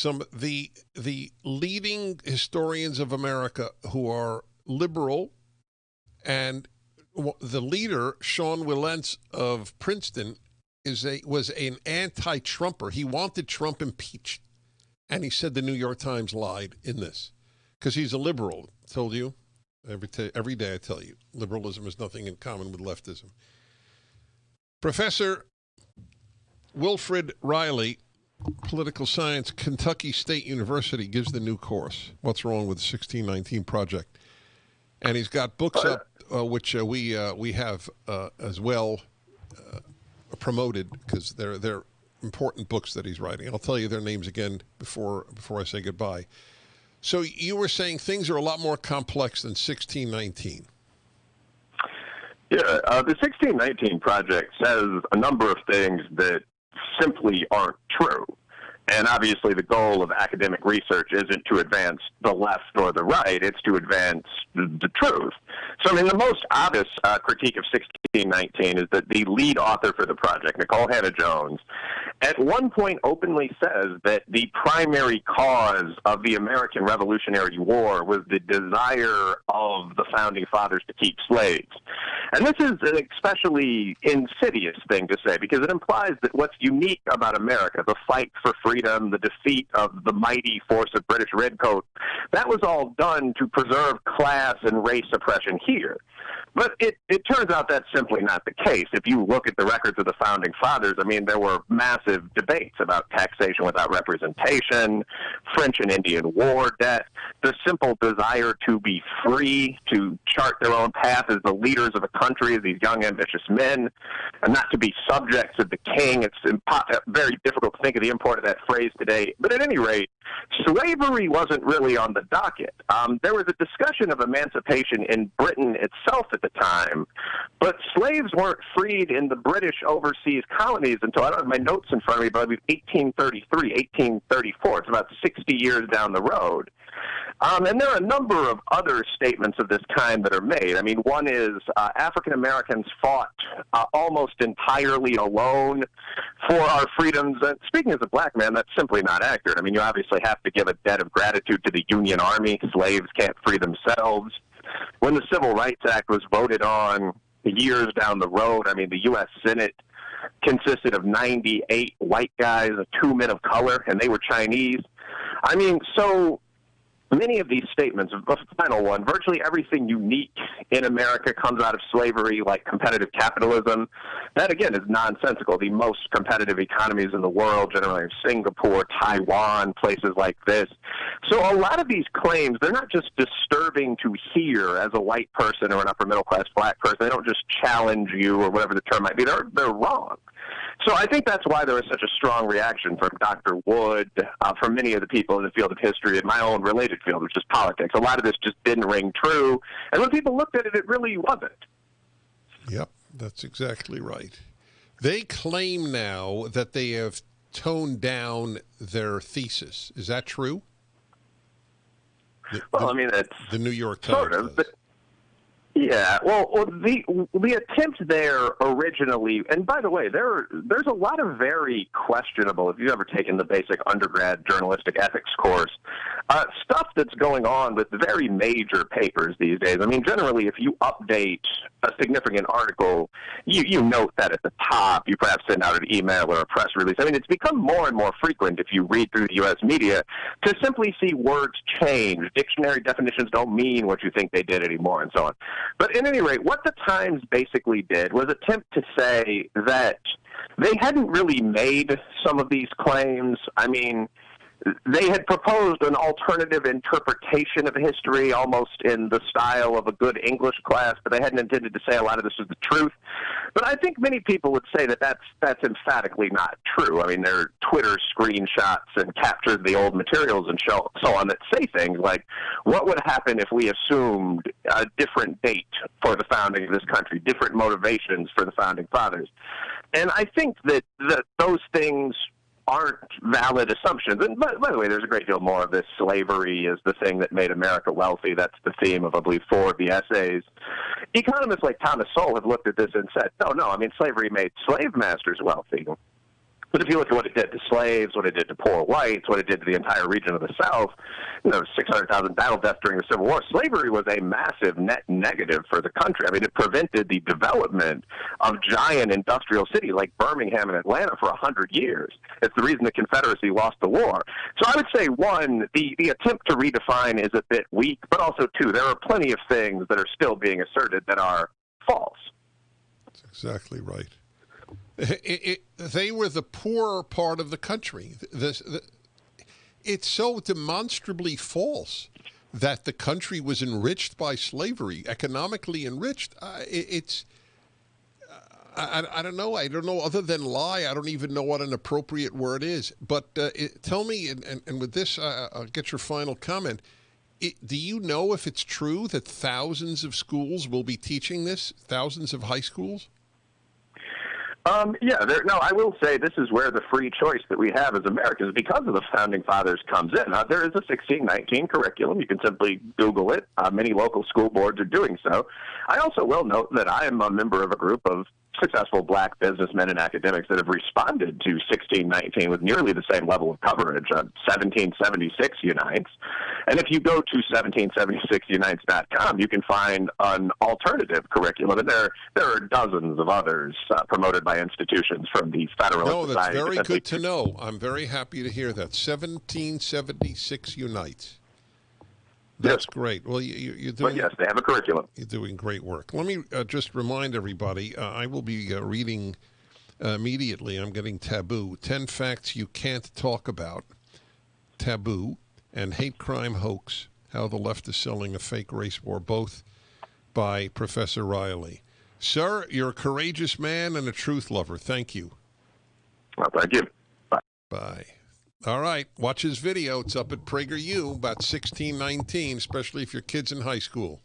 The leading historians of America who are liberal, and the leader, Sean Wilentz of Princeton, was an anti-Trumper. He wanted Trump impeached, and he said the New York Times lied in this because he's a liberal. Told you every day. I tell you, liberalism has nothing in common with leftism. Professor Wilfred Reilly, political science, Kentucky State University, gives the new course, What's Wrong with the 1619 Project. And he's got books up, which we have as well promoted, because they're important books that he's writing. I'll tell you their names again before I say goodbye. So you were saying things are a lot more complex than 1619. Yeah, the 1619 Project says a number of things that simply aren't true. And obviously the goal of academic research isn't to advance the left or the right, it's to advance the truth. So, I mean, the most obvious critique of 1619 is that the lead author for the project, Nicole Hannah-Jones, at one point openly says that the primary cause of the American Revolutionary War was the desire of the Founding Fathers to keep slaves. And this is an especially insidious thing to say, because it implies that what's unique about America, the fight for freedom, the defeat of the mighty force of British redcoat, that was all done to preserve class and race oppression here. But it turns out that's simply not the case. If you look at the records of the Founding Fathers, I mean, there were massive debates about taxation without representation, French and Indian War debt, the simple desire to be free, to chart their own path as the leaders of a country, as these young, ambitious men, and not to be subjects of the king. It's very difficult to think of the import of that phrase today. But at any rate, slavery wasn't really on the docket. There was a discussion of emancipation in Britain itself at the time, but slaves weren't freed in the British overseas colonies until, I don't have my notes in front of me, but I believe 1833, 1834. It's about 60 years down the road. And there are a number of other statements of this kind that are made. I mean, one is African Americans fought almost entirely alone for our freedoms. And speaking as a black man, that's simply not accurate. I mean, you obviously have to give a debt of gratitude to the Union Army. Slaves can't free themselves. When the Civil Rights Act was voted on years down the road, I mean, the U.S. Senate consisted of 98 white guys, 2 men of color, and they were Chinese. I mean, so many of these statements, the final one, virtually everything unique in America comes out of slavery, like competitive capitalism. That, again, is nonsensical. The most competitive economies in the world, generally are Singapore, Taiwan, places like this. So a lot of these claims, they're not just disturbing to hear as a white person or an upper-middle-class black person. They don't just challenge you or whatever the term might be. They're wrong. So I think that's why there was such a strong reaction from Dr. Wood, from many of the people in the field of history, and my own related field, which is politics. A lot of this just didn't ring true. And when people looked at it, it really wasn't. Yep, that's exactly right. They claim now that they have toned down their thesis. Is that true? Well, I mean, it's the New York Times sort of. Yeah, well, the attempt there originally, and by the way, there's a lot of very questionable, if you've ever taken the basic undergrad journalistic ethics course, stuff that's going on with very major papers these days. I mean, generally, if you update a significant article, you note that at the top. You perhaps send out an email or a press release. I mean, it's become more and more frequent, if you read through the U.S. media, to simply see words change. Dictionary definitions don't mean what you think they did anymore, and so on. But at any rate, what the Times basically did was attempt to say that they hadn't really made some of these claims. I mean, they had proposed an alternative interpretation of history, almost in the style of a good English class, but they hadn't intended to say a lot of this was the truth. But I think many people would say that that's emphatically not true. I mean, there are Twitter screenshots and captures of the old materials and so on that say things like, what would happen if we assumed a different date for the founding of this country, different motivations for the founding fathers? And I think that those things aren't valid assumptions. And by the way, there's a great deal more of this. Slavery is the thing that made America wealthy. That's the theme of, I believe, 4 of the essays. Economists like Thomas Sowell have looked at this and said, no, I mean, slavery made slave masters wealthy. But if you look at what it did to slaves, what it did to poor whites, what it did to the entire region of the South, 600,000 battle deaths during the Civil War, slavery was a massive net negative for the country. I mean, it prevented the development of giant industrial cities like Birmingham and Atlanta for 100 years. It's the reason the Confederacy lost the war. So I would say, one, the attempt to redefine is a bit weak, but also, two, there are plenty of things that are still being asserted that are false. That's exactly right. They were the poorer part of the country. It's so demonstrably false that the country was enriched by slavery, economically enriched. I don't know. I don't know. Other than lie, I don't even know what an appropriate word is. But tell me, and with this, I'll get your final comment. Do you know if it's true that thousands of schools will be teaching this, thousands of high schools? I will say this is where the free choice that we have as Americans, because of the Founding Fathers, comes in. There is a 1619 curriculum. You can simply Google it. Many local school boards are doing so. I also will note that I am a member of a group of successful black businessmen and academics that have responded to 1619 with nearly the same level of coverage. 1776 Unites. And if you go to 1776unites.com, you can find an alternative curriculum. And there are dozens of others promoted by institutions from the Federalist Society. No, that's very good to know. I'm very happy to hear that. 1776 Unites. That's great. Well, you're doing. But yes, they have a curriculum. You're doing great work. Let me just remind everybody. I will be reading immediately. I'm getting Taboo: 10 Facts You Can't Talk About. Taboo and Hate Crime Hoax: How the Left is Selling a Fake Race War. Both by Professor Reilly. Sir, you're a courageous man and a truth lover. Thank you. Well, thank you. Bye. Bye. All right, watch his video. It's up at PragerU about 1619, especially if your kid's in high school.